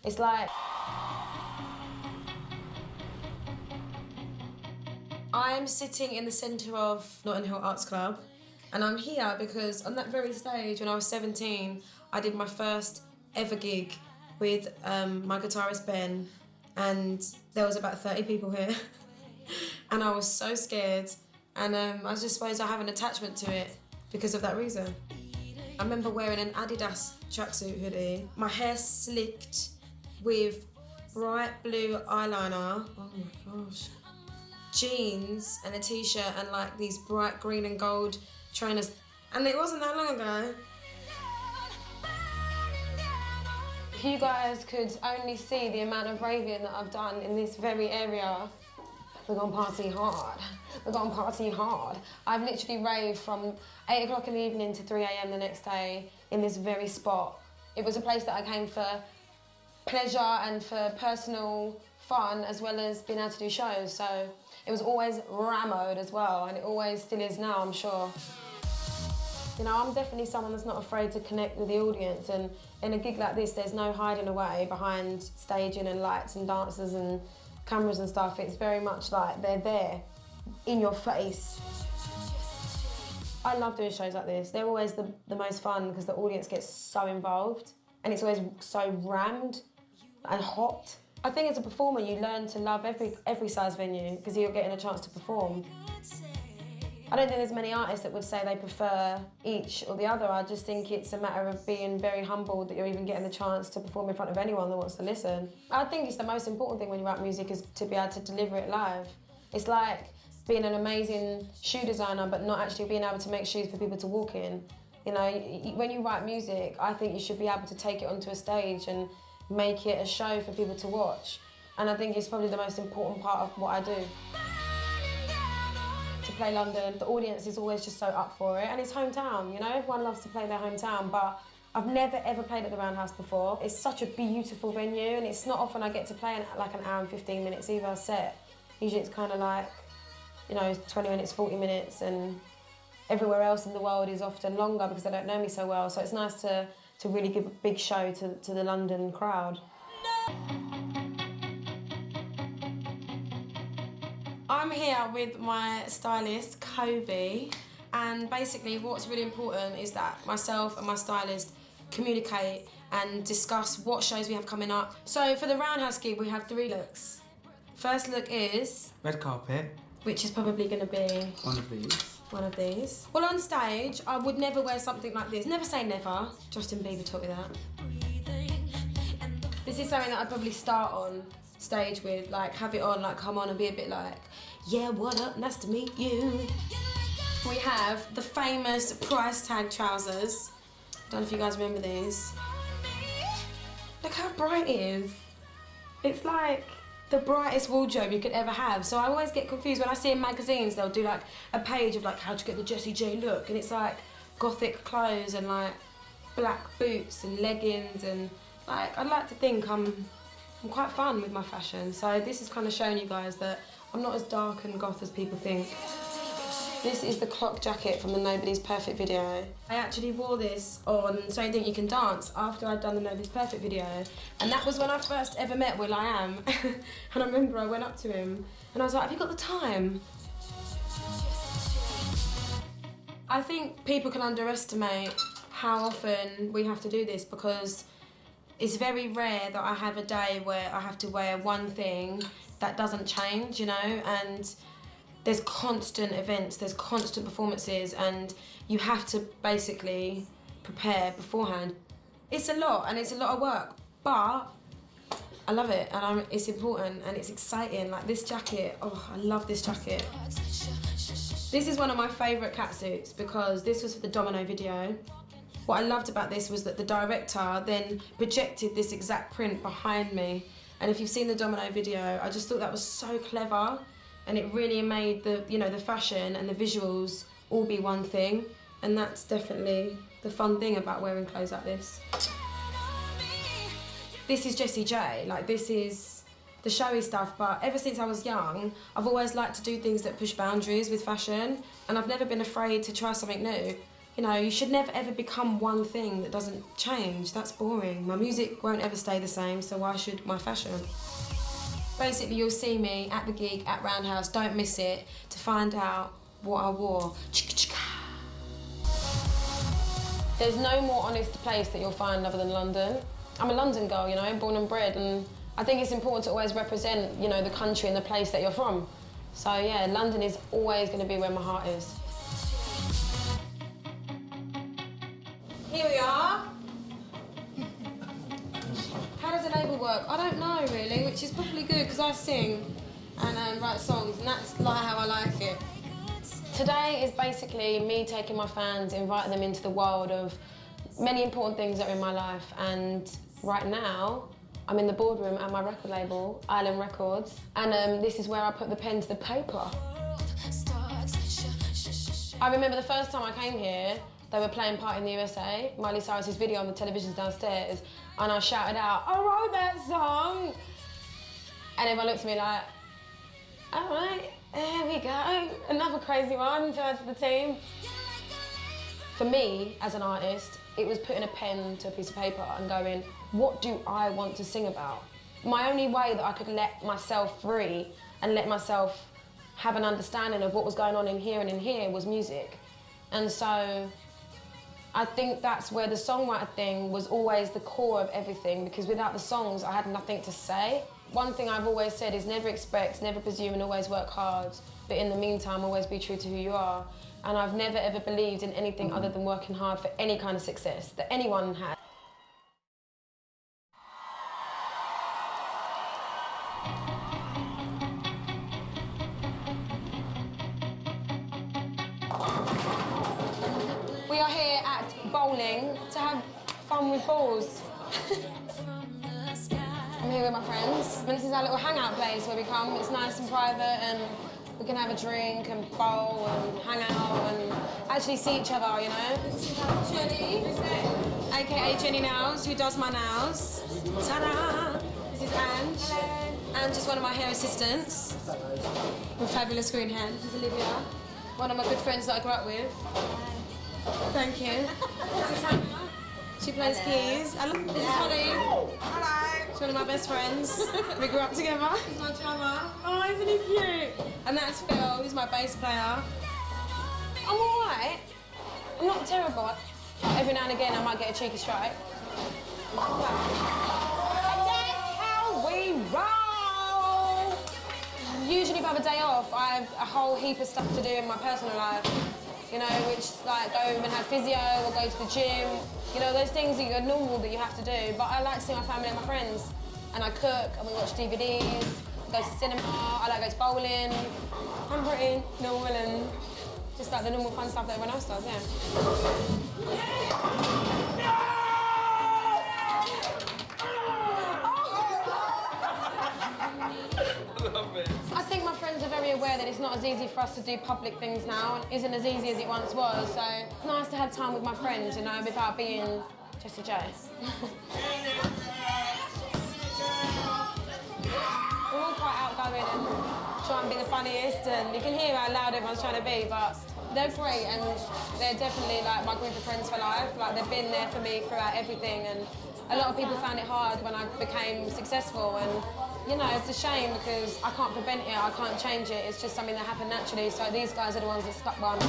It's like... I'm sitting in the centre of Notting Hill Arts Club, and I'm here because on that very stage when I was 17, I did my first ever gig with my guitarist Ben, and there was about 30 people here. And I was so scared, and I just suppose I have an attachment to it because of that reason. I remember wearing an Adidas tracksuit hoodie, my hair slicked with bright blue eyeliner, oh my gosh, jeans and a t-shirt and like these bright green and gold trainers. And it wasn't that long ago. If you guys could only see the amount of raving that I've done in this very area, we're gonna party hard. We're gonna party hard. I've literally raved from 8 o'clock in the evening to 3 a.m. the next day in this very spot. It was a place that I came for pleasure and for personal fun, as well as being able to do shows. So it was always rammed as well, and it always still is now, I'm sure. You know, I'm definitely someone that's not afraid to connect with the audience, and in a gig like this, there's no hiding away behind staging and lights and dancers and cameras and stuff. It's very much like they're there, in your face. I love doing shows like this. They're always the most fun because the audience gets so involved, and it's always so rammed and hot. I think as a performer, you learn to love every size venue because you're getting a chance to perform. I don't think there's many artists that would say they prefer each or the other. I just think it's a matter of being very humbled that you're even getting the chance to perform in front of anyone that wants to listen. I think it's the most important thing when you write music is to be able to deliver it live. It's like being an amazing shoe designer but not actually being able to make shoes for people to walk in. You know, when you write music, I think you should be able to take it onto a stage and make it a show for people to watch. And I think it's probably the most important part of what I do. To play London, the audience is always just so up for it, and it's hometown, you know? Everyone loves to play their hometown, but I've never ever played at the Roundhouse before. It's such a beautiful venue, and it's not often I get to play in like an hour and 15 minutes either set. Usually it's kind of like, you know, 20 minutes, 40 minutes, and everywhere else in the world is often longer because they don't know me so well, so it's nice to really give a big show to the London crowd. I'm here with my stylist, Kobe, and basically what's really important is that myself and my stylist communicate and discuss what shows we have coming up. So for the Roundhouse gig, we have 3 looks. First look is... red carpet. Which is probably going to be... one of these. One of these. Well, on stage, I would never wear something like this. Never say never. Justin Bieber taught me that. This is something that I'd probably start on stage with, like have it on, like come on and be a bit like, yeah, what up, nice to meet you. We have the famous price tag trousers. Don't know if you guys remember these. Look how bright it is. It's like the brightest wardrobe you could ever have. So I always get confused when I see in magazines, they'll do like a page of like how to get the Jessie J look, and it's like gothic clothes and like black boots and leggings, and like I'd like to think I'm quite fun with my fashion. So this is kind of showing you guys that I'm not as dark and goth as people think. This is the clock jacket from the Nobody's Perfect video. I actually wore this on So You Think You Can Dance after I'd done the Nobody's Perfect video. And that was when I first ever met will.i.am. And I remember I went up to him and I was like, have you got the time? I think people can underestimate how often we have to do this because it's very rare that I have a day where I have to wear one thing that doesn't change, you know, and there's constant events, there's constant performances, and you have to basically prepare beforehand. It's a lot, and it's a lot of work, but I love it, and it's important, and it's exciting. Like this jacket, oh, I love this jacket. This is one of my favourite catsuits because this was for the Domino video. What I loved about this was that the director then projected this exact print behind me, and if you've seen the Domino video, I just thought that was so clever. And it really made the, you know, the fashion and the visuals all be one thing. And that's definitely the fun thing about wearing clothes like this. This is Jessie J, like this is the showy stuff, but ever since I was young, I've always liked to do things that push boundaries with fashion, and I've never been afraid to try something new. You know, you should never ever become one thing that doesn't change. That's boring. My music won't ever stay the same, so why should my fashion? Basically, you'll see me at the gig at Roundhouse, don't miss it, to find out what I wore. There's no more honest place that you'll find other than London. I'm a London girl, you know, born and bred, and I think it's important to always represent, you know, the country and the place that you're from. So yeah, London is always going to be where my heart is. Here we are. How does a label work? I don't know really, which is probably good because I sing and write songs, and that's like how I like it. Today is basically me taking my fans, inviting them into the world of many important things that are in my life, and right now I'm in the boardroom at my record label, Island Records, and this is where I put the pen to the paper. I remember the first time I came here, they were playing Part in the USA, Miley Cyrus's video on the televisions downstairs, and I shouted out, "I wrote that song!" And everyone looked at me like, all right, there we go. Another crazy one to add to the team. For me, as an artist, it was putting a pen to a piece of paper and going, what do I want to sing about? My only way that I could let myself free and let myself have an understanding of what was going on in here and in here was music. And so I think that's where the songwriter thing was always the core of everything, because without the songs, I had nothing to say. One thing I've always said is never expect, never presume, and always work hard. But in the meantime, always be true to who you are. And I've never ever believed in anything other than working hard for any kind of success that anyone had. We are here at bowling to have fun with balls. I'm here with my friends. This is our little hangout place where we come. It's nice and private, and we can have a drink and bowl and hang out and actually see each other, you know? This is Jenny, aka Jenny Nails, who does my nails. Ta-da! This is Ange. Hello. Ange is one of my hair assistants with fabulous green hair. This is Olivia, one of my good friends that I grew up with. Thank you. This is Hannah. She plays keys. This is Holly. Hello. She's one of my best friends. We grew up together. He's my drummer. Oh, isn't he cute? And that's Phil, who's my bass player. I'm all right. I'm not terrible. Every now and again, I might get a cheeky strike. And that's how we roll. Usually, if I have a day off, I have a whole heap of stuff to do in my personal life. You know, which like go and have physio or go to the gym. You know, those things that are normal that you have to do. But I like to see my family and my friends. And I cook and we watch DVDs, go to cinema, I like to go to bowling. I'm pretty normal and just like the normal fun stuff that everyone else does, yeah. I think my friends are very aware that it's not as easy for us to do public things now. It isn't as easy as it once was, so it's nice to have time with my friends, you know, without being Jessie J. We're all quite outgoing and try and be the funniest, and you can hear how loud everyone's trying to be, but they're great, and they're definitely like my group of friends for life. Like, they've been there for me throughout everything, and a lot of people found it hard when I became successful, and you know, it's a shame because I can't prevent it, I can't change it, it's just something that happened naturally, so these guys are the ones that stuck by me.